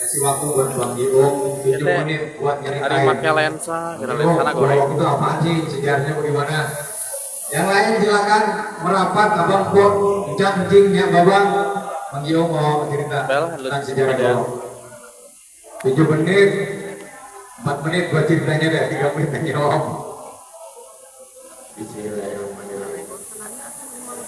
kasih waktu buat Bang Giung 7 menit buat nyeritain. Hari pakai lensa, kita lensa nak goreng. Itu apa sih sejarahnya bagaimana? Yang lain silakan merapat abang pun kencing ya babang. Bang Giung mau cerita tentang sejarah golok. 7 menit, 4 menit buat ceritanya deh, 3 menit aja om. Bismillahirrahmanirrahim.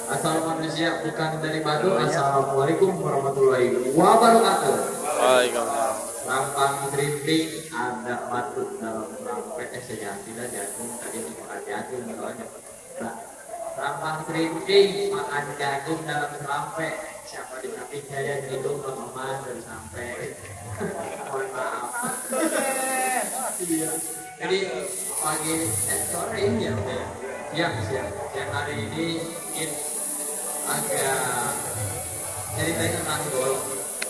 Asal manusia bukan dari batu. Assalamualaikum warahmatullahi wabarakatuh. Waalaikumsalam. Rampang keriting ada batu dalam rampet sejati dan jagung tadi dimakan jagung soalnya. Nah, rampang keriting makan jagung dalam rampet. Siapa di samping saya hidung teman dari sampai. Mohon maaf. Jadi pagi sore ini ya siang hari ini mungkin agak ceritanya tentang golok.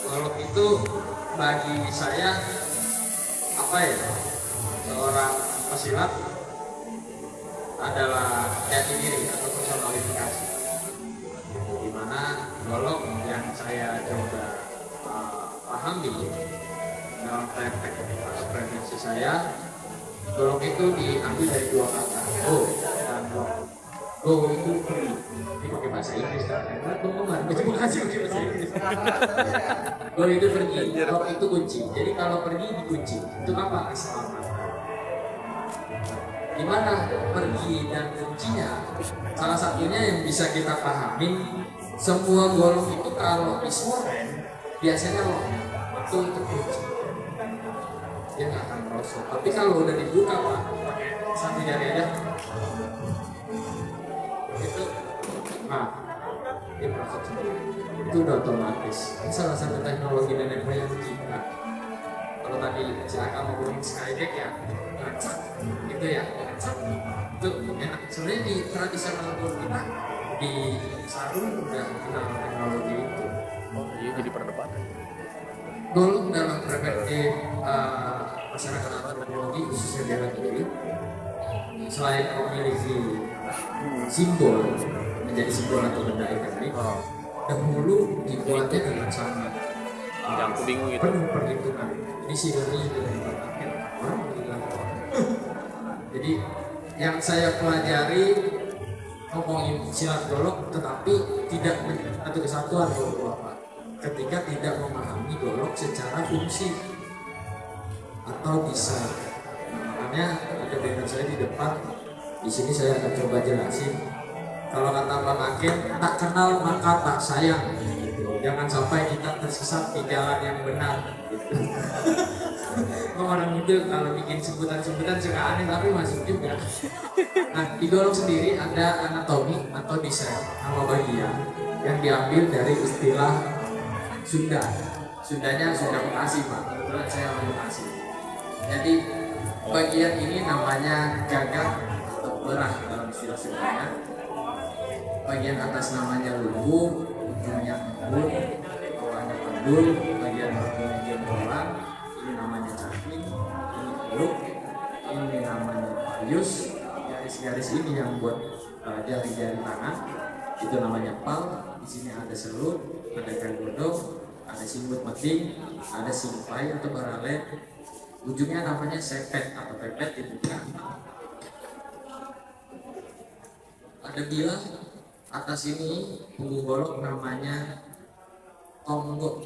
Golok itu bagi saya apa ya, seorang pesilat adalah jati diri atau personifikasi, dimana golok yang saya coba pahami dalam praktek preferensi saya, golok itu diambil dari dua kata, go dan lock. Go itu pergi, ini pakai bahasa Inggris kan? Terima kasih pakai bahasa Inggris. Go itu pergi, lock itu kunci. Jadi kalau pergi dikunci, itu apa? Keselamatan. Dimana pergi dan kuncinya, salah satunya yang bisa kita pahami, semua golok itu kalau disorem biasanya lock itu terkunci, dia nggak akan merosot. Tapi kalau udah dibuka pak, pakai satu jari aja itu, nah dia merosot sendiri. Itu udah otomatis. Ini salah satu teknologi nenek moyang kita. Kalau tadi si Aka mau ngomongin skydeck ya, ngacak gitu ya, ngacak itu enak. Sebenarnya di tradisional kita di sarung udah kenal teknologi itu. Oh iya, jadi perdebatan. Golok dalam perspektif masyarakat antropologi khususnya bela diri, selain memiliki simbol menjadi simbol atau benda ikonik, dahulu dibuatnya dengan sangat Yang aku bingung itu. penuh perhitungan. Jadi simbolnya juga dipakai orang meninggal. Jadi yang saya pelajari ngomongin silat golok, tetapi tidak satu kesatuan golok ketika tidak memahami golok secara fungsi atau desain. Makanya ada banner saya di depan. Di sini saya akan coba jelasin. Kalau kata Bang Aken, tak kenal maka tak sayang. Gitu. Jangan sampai kita tersesat di jalan yang benar. Gitu. Orang itu kalau bikin sebutan-sebutan suka aneh tapi masuk juga. Nah, di golok sendiri ada anatomi atau desain nama bagian yang diambil dari istilah Sunda. Sundanya Sunda Bekasi Pak. Kebetulan saya orang Bekasi. Jadi bagian ini namanya gagak atau berah dalam istilah Sundanya. Bagian atas namanya lumbung, ujungnya embun, bawahnya pendul, bagian bawahnya jempolan, ini namanya cacing, ini peluk, ini namanya payus, garis-garis ini yang buat jari-jari tangan, itu namanya pal. Di sini ada selut, ada gadodong, ada simbut meting, ada simpai atau baralet, ujungnya namanya sepet atau pepet dibuka. Ada bilah, atas ini punggung golok namanya tonggok.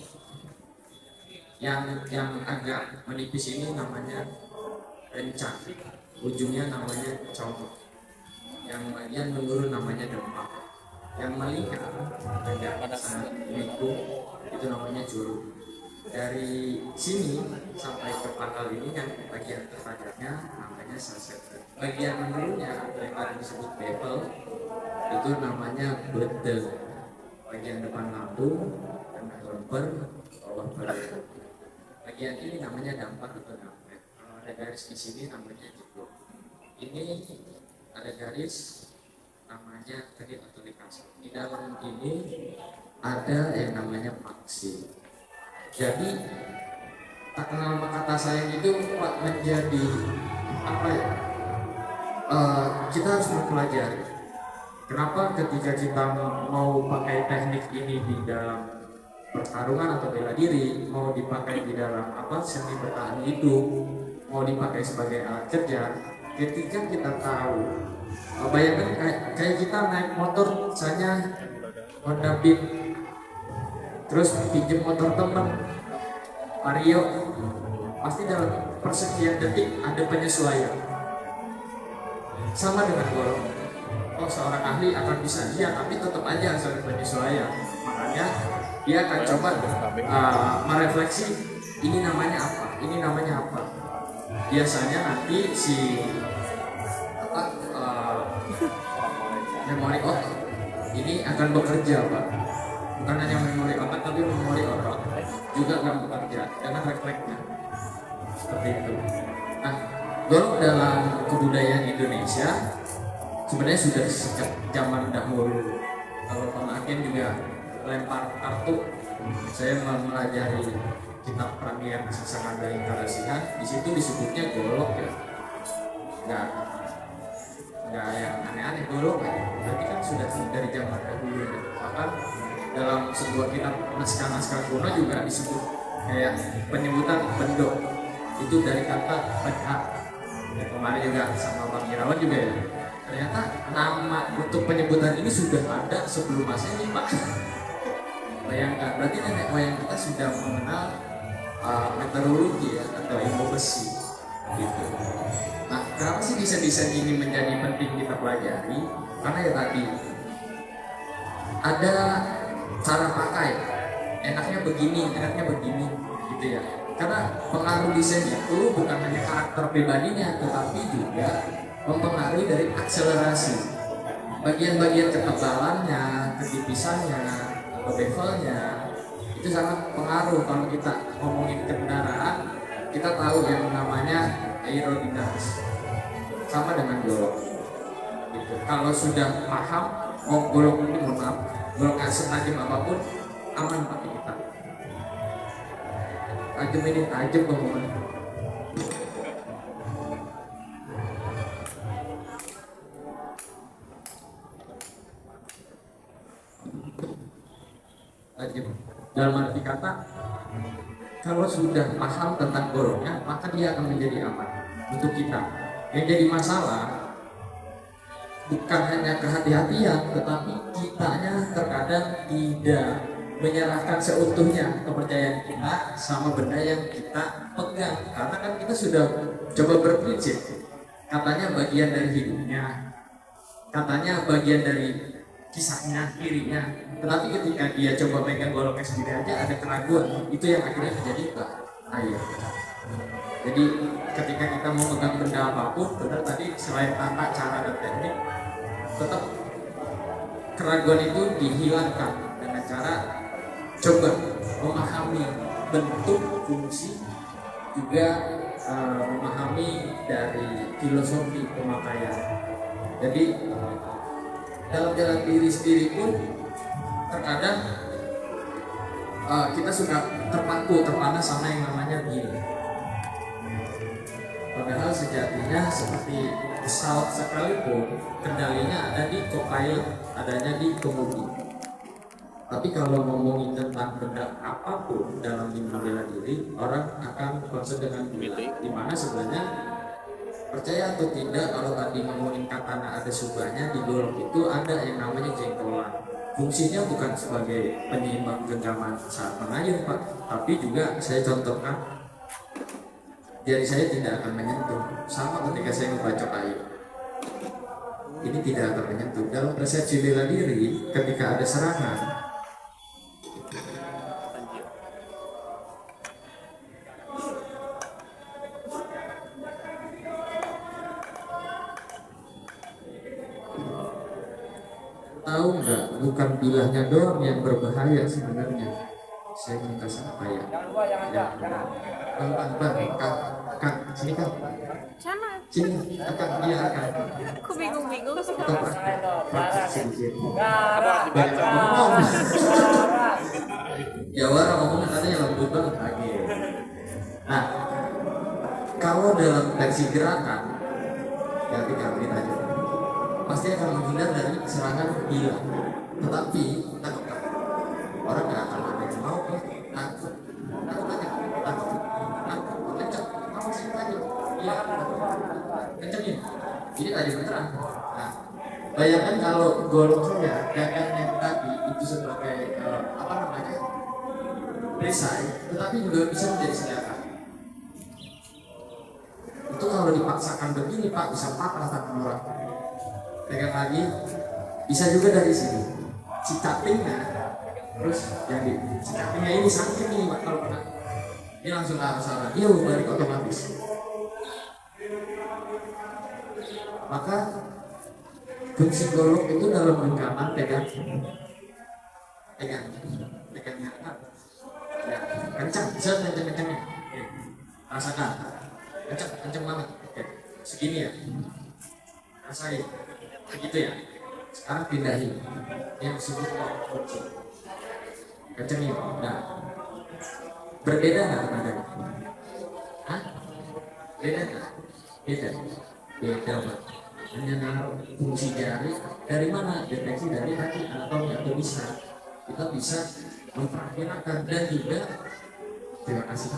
Yang agak menipis ini namanya rencang, ujungnya namanya congok. Yang bagian menurun namanya dempak. Yang melingkar agak sangat mikung itu namanya juru. Dari sini sampai ke pangkal ini yang bagian tertajamnya namanya saset. Bagian menurunnya yang tadi disebut bevel itu namanya bedel. Bagian depan lambung, tengah lemper, bawah perut. Bagian ini namanya dampak atau dampet. Kalau ada garis di sini namanya jeblok. Ini ada garis namanya tadi atau dikasih. Di dalam ini ada yang namanya paksi. Jadi tak kenal maka tak sayang itu Pak menjadi apa ya? Kita harus mempelajari. Kenapa ketika kita mau pakai teknik ini di dalam pertarungan atau bela diri, mau dipakai di dalam seni bertahan hidup, mau dipakai sebagai alat kerja. Ketika kita tahu, bayangkan kayak kita naik motor misalnya Honda Beat, terus pinjam motor teman Vario, pasti dalam persekian detik ada penyesuaian. Sama dengan golok. Oh, seorang ahli akan bisa, iya, tapi tetap aja harus ada penyesuaian. Makanya dia akan coba merefleksi, ini namanya apa, ini namanya apa. Biasanya nanti si memori otak ini akan bekerja, Pak. Bukan hanya memori otak, tapi memori otak juga akan bekerja dengan refleksnya. Seperti itu. Nah, golok dalam kebudayaan Indonesia sebenarnya sudah sejak zaman dahulu. Kalau pemakaian juga lempar kartu, saya mempelajari kitab Prandian Sasakanda Intarasihan, di situ disebutnya golok ya. Nggak yang aneh-aneh, golok ya. Berarti kan sudah dari zaman dahulu ya. Bahkan dalam sebuah kitab naskah-naskah kuno juga disebut kayak penyebutan bendok itu dari kata bedhak. Ya, kemarin juga sama Bang Irawan juga ya. Ternyata nama untuk penyebutan ini sudah ada sebelum Masehi, Pak. Bayangkan, berarti nenek moyang kita sudah mengenal meteorologi ya, atau ilmu besi gitu. Nah, kenapa sih desain-desain ini menjadi penting kita pelajari? Karena ya tadi ada cara pakai, enaknya begini gitu ya. Karena pengaruh desain itu bukan hanya karakter pribadinya, tetapi juga mempengaruhi dari akselerasi, bagian-bagian ketebalannya, ketipisannya, atau bevelnya, itu sangat pengaruh. Kalau kita ngomongin kendaraan, kita tahu yang namanya aerodinamis, sama dengan golok. Gitu. Kalau sudah paham, golok ini golok setajam apapun, aman pakai kita. Tajam ini tajam banget. Dalam arti kata, kalau sudah paham tentang goloknya, maka dia akan menjadi aman untuk kita. Yang jadi masalah bukan hanya kehati-hatian, tetapi kitanya terkadang tidak menyerahkan seutuhnya kepercayaan kita sama benda yang kita pegang. Karena kan kita sudah coba berprinsip, katanya bagian dari hidupnya, katanya bagian dari kisahnya, dirinya. Tetapi ketika dia coba pegang goloknya sendiri aja ada keraguan, itu yang akhirnya menjadi bahaya. Jadi ketika kita mau pegang benda apapun, benar tadi selain tata cara dan teknik, tetap keraguan itu dihilangkan dengan cara coba memahami bentuk, fungsi, juga memahami dari filosofi pemakaian. Jadi dalam jalan diri sendiri pun terkadang kita suka terpana sama yang namanya diri. Padahal sejatinya seperti pesawat sekalipun kendalinya ada di co-pilot, adanya di kemudi. Tapi kalau ngomongin tentang benda apapun dalam ilmu bela diri, orang akan concern dengan diri. Dimana sebenarnya percaya atau tidak, kalau tadi ngomongin katana ada subahnya, di golok itu ada yang namanya jengkolan. Fungsinya bukan sebagai penyeimbang genggaman saat mengayun, Pak, tapi juga saya contohkan, jari saya tidak akan menyentuh. Sama ketika saya membacok air, ini tidak akan menyentuh. Dalam persepsi bela diri, ketika ada serangan, tahu nggak, bukan bilahnya doang yang berbahaya sebenarnya. Saya minta apa ya? Kang, sini Kang. Sana. Sini, Kang, dia akan. Aku bingung-bingung sih. Kita praktik sedikit. Dibaca. Ngomong. Ya orang ngomongnya katanya lembut banget lagi. Nah, kalau dalam versi gerakan, ya tinggal kita aja. Pasti akan menghindar dari serangan gila. Tetapi tangkap, orang nggak akan ada yang mau Ini tadi beneran. Nah, bayangkan kalau golok saya dagang yang tadi itu sebagai apa namanya perisai, tetapi juga bisa menjadi senjata. Itu kalau dipaksakan begini Pak bisa patah tangan orang. Pegang lagi, bisa juga dari sini. Cicapingnya, terus yang di cicapingnya ini sakit nih Pak kalau kena. Ini langsung ke arah sana, dia balik otomatis. Maka fungsi golok itu dalam genggaman pegang ya, kencang, bisa kencang-kencangnya. Rasakan, kencang banget. Oke, segini ya, rasain, begitu ya. Sekarang pindahin, yang disebut kunci, kencangin. Nah, berbeda nggak tenaganya? Hah? Beda nggak? Beda. Pak. Hanya naruh fungsi jari dari mana? Deteksi dari hati anatomik atau bisa. Kita bisa memperkirakan dan juga terima kasih.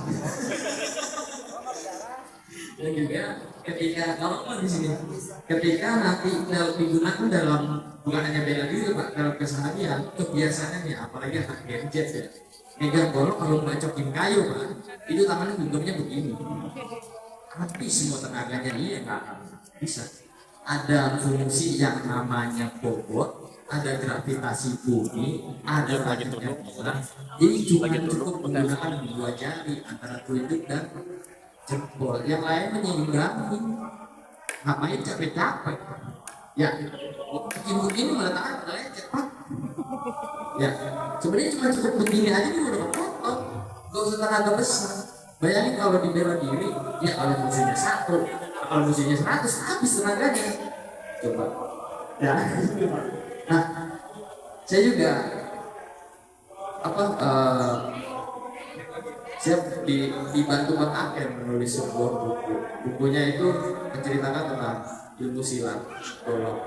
Dan juga ketika kalau di sini, ketika nanti digunakan dalam bukan hanya bela diri Pak, dalam keseharian kebiasaannya nih, apalagi anak gadget ya. Megang golok kalau bacokin kayu Pak, itu tangannya genggamnya begini. Habis semua tenaganya dia nggak akan bisa. Ada fungsi yang namanya bobot, ada gravitasi bumi, ada takutnya bulan. Jadi cuma cukup menggunakan dua jari antara telunjuk dan jempol. Yang lain menyeberangi. Ngapain capek-capek? Ya, bikin begini malah tangan udah lecet Pak. Ya, sebenarnya cuma cukup begini aja dia udah kepotong. Gak usah tenaga besar. Bayangin kalau di bela diri, ya kalau musuhnya 1, kalau musuhnya 100 habis tenaganya. Coba. Ya. Nah, saya juga saya dibantu Bang Aken menulis sebuah buku. Bukunya itu menceritakan tentang ilmu silat, golok,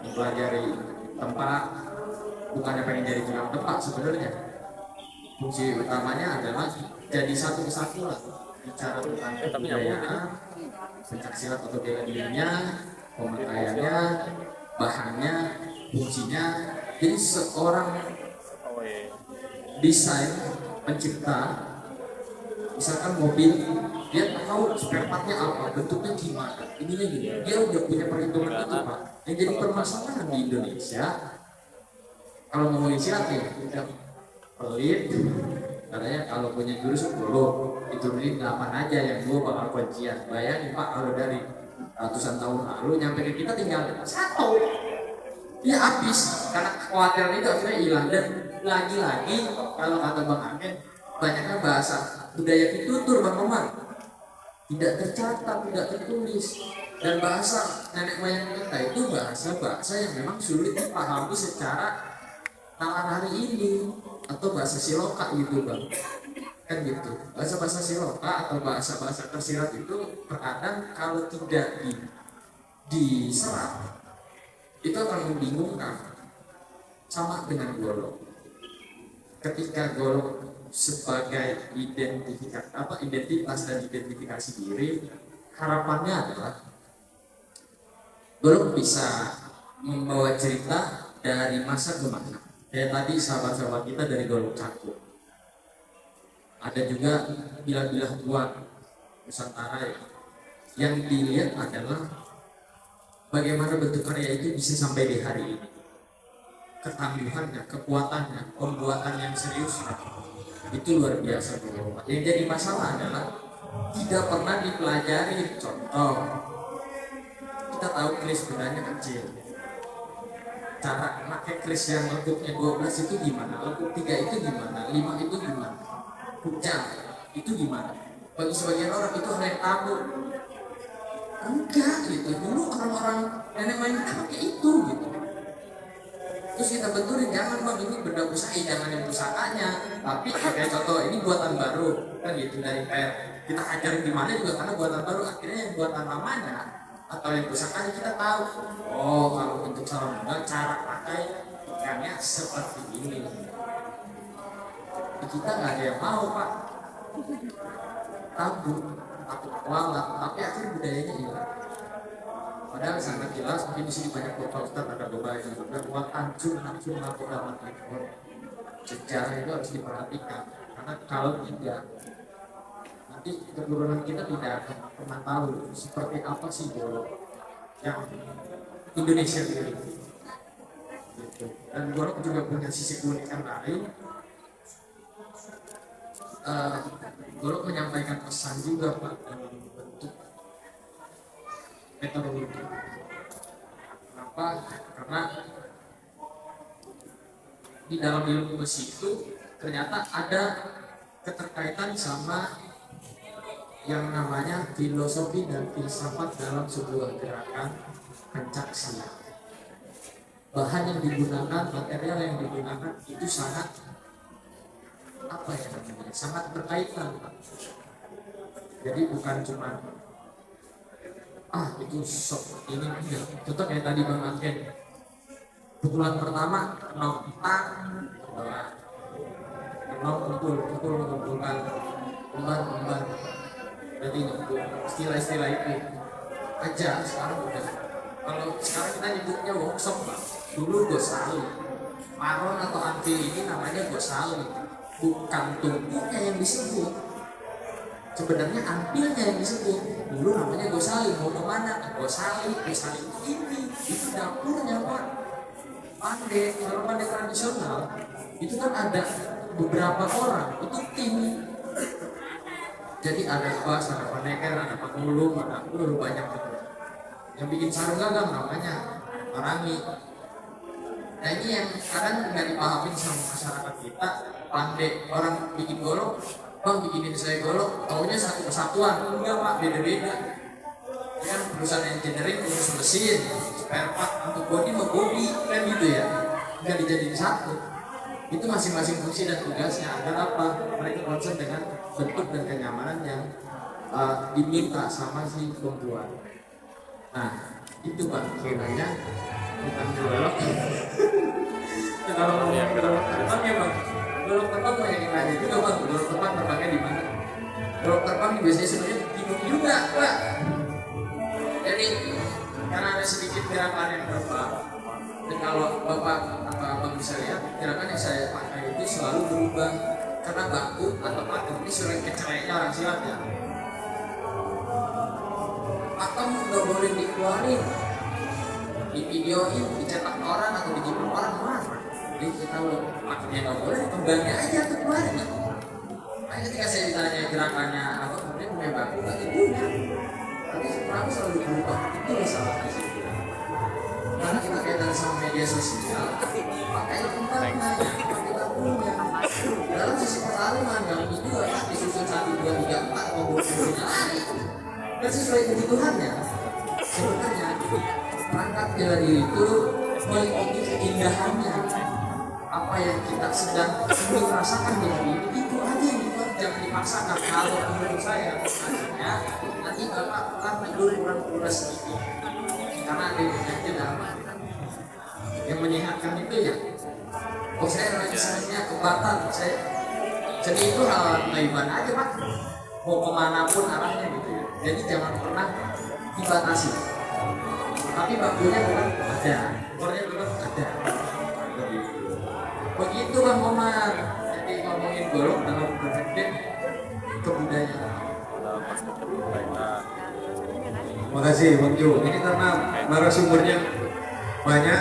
mempelajari tempat, bukannya pengen jadi tukang tempat sebenarnya. Fungsi utamanya adalah jadi satu kesatuan, bicara tentang kebudayaan, pencak silat atau bela dirinya, pemakaiannya, bahannya, fungsinya. Jadi seorang desain pencipta, misalkan mobil, dia tahu spare partnya apa, bentuknya gimana, ininya gini, dia udah punya perhitungan itu Pak. Yang jadi permasalahan di Indonesia, kalau ngomongin silat ya, udah pelit, katanya kalau punya jurus 10, diturunin 8 aja, yang 2 bakal kuncian. Bayangin Pak, kalau dari ratusan tahun lalu nyampe ke kita tinggal 1, dia habis karena kekhawatiran itu akhirnya hilang. Dan lagi-lagi kalau kata Bang Aken, banyaknya bahasa budaya pitutur Bang Omar, tidak tercatat, tidak tertulis. Dan bahasa nenek moyang kita itu bahasa yang memang sulit dipahami secara nalar hari ini, atau bahasa siloka gitu Bang, kan gitu. Bahasa siloka atau bahasa tersirat itu terkadang kalau tidak diserap itu akan membingungkan. Sama dengan golok, ketika golok sebagai identitas dan identifikasi diri, harapannya adalah golok bisa membawa cerita dari masa ke masa. Kayak tadi sahabat-sahabat kita dari golok Cakung, ada juga bilah-bilah tua Nusantara ya. Yang dilihat adalah bagaimana bentuk karya itu bisa sampai di hari ini, ketangguhannya, kekuatannya, pembuatan yang serius itu luar biasa. Yang jadi masalah adalah tidak pernah dipelajari. Contoh, kita tahu kris benangnya kecil, cara pakai kris yang lekuknya 12 itu gimana, lekuk 3 itu gimana, 5 itu gimana, pucang itu gimana. Bagi sebagian orang itu hal yang tabu. Enggak gitu, dulu orang-orang nenek moyang kita pakai itu gitu. Terus kita benturin, jangan Bang, ini benda pusaka, jangan yang pusakanya, tapi kayak contoh ini buatan baru kan gitu, dari kayak kita ajarin di mana juga karena buatan baru. Akhirnya yang buatan lamanya atau yang pusakanya kita tahu, oh kalau untuk salam bunga cara pakai ikannya seperti ini. Kita nggak ada yang mau Pak, tabu, takut kualat, tapi akhirnya budayanya hilang. Padahal sangat jelas, mungkin di sini banyak Bapak Ustadz ada doa yang juga buat hancur laporan ekor. Sejarah itu harus diperhatikan, karena kalau tidak nanti keturunan kita tidak akan pernah tahu seperti apa sih golok yang Indonesia ini. Gitu. Dan golok juga punya sisi keunikan lain. Golok menyampaikan pesan juga Pak dalam bentuk metodologi. Kenapa? Karena di dalam ilmu besi itu ternyata ada keterkaitan sama yang namanya filosofi dan filsafat dalam sebuah gerakan pencaksilat. Bahan yang digunakan, material yang digunakan itu sangat apa ya namanya, sangat berkaitan Pak. Jadi bukan cuma itu sok ini enggak. Contoh kayak tadi Bang Aken, pukulan pertama nontak pukul mengumpulkan kembar berarti nyebut istilah-istilah itu aja. Sekarang udah, kalau sekarang kita nyebutnya workshop Pak. Dulu gosali maron atau anti ini namanya gosali, bukan tubuhnya yang disebut, sebenarnya ampilnya yang disebut. Dulu namanya gosali, mau kemana? Gosali ini, itu dapurnya Pak. Pandai, kalau pandai tradisional itu kan ada beberapa orang, itu tim. Jadi ada bas, ada paneker, ada pengulung, ada banyak gitu. Yang bikin sarung gagang namanya marangi. Nah ini yang kadang nggak dipahamin sama masyarakat kita. Pandai orang bikin golok, Bang bikinin saya golok, taunya satu kesatuan. Enggak Pak, beda-beda. Yang perusahaan engineering urus mesin, spare part untuk body mau body kan gitu ya, nggak dijadiin satu. Itu masing-masing fungsi dan tugasnya agar apa? Mereka concern dengan bentuk dan kenyamanan yang diminta sama si pembuat. Nah itu Pak kiranya bukan golok. Kalau yang terbang ya Bang, golok terbang banyak yang nanya juga Bang, golok terbang terbangnya di mana? Golok terbang biasanya sebenarnya bingung juga Pak. Jadi karena ada sedikit gerakan yang terbang, dan kalau Bapak Abang bisa lihat gerakan yang saya pakai itu selalu berubah karena bangku atau patung ini sering keceleknya orang silat ya. Patung nggak boleh dikeluarin, di videoin, dicetak orang atau digiring orang mana? Jadi kita kalau patungnya nggak boleh, kembangnya aja tuh kemarin. Nah ketika saya ditanya gerakannya apa, kemudian punya bangku nggak punya. Tapi aku selalu berubah, itu masalah di situ. Karena kita kaitan sama media sosial, makanya tempatnya kita punya. Dalam sisi pertarungan yang itu juga disusun 1, 2, 3, 4 mau punya lari. Dan sesuai kebutuhannya, sebenarnya perangkat bela diri itu mengikuti keindahannya. Apa yang kita sedang ingin rasakan di diri itu aja yang dibuat, jangan dipaksakan. Kalau menurut saya, maksudnya nanti Bapak kurang sedikit. Karena ada yang penyakit yang menyehatkan itu ya. Oh saya lagi senangnya kebatan, saya jadi itu hal naiban aja Pak. Mau kemanapun arahnya gitu ya. Jadi jangan pernah dibatasi. Tapi bangkunya bukan ada, ekornya bukan ada. Begitu Bang Omar. Jadi ngomongin golok dalam berpikir kebudayaan. Terima kasih Bang Jo. Ini karena narasumbernya banyak,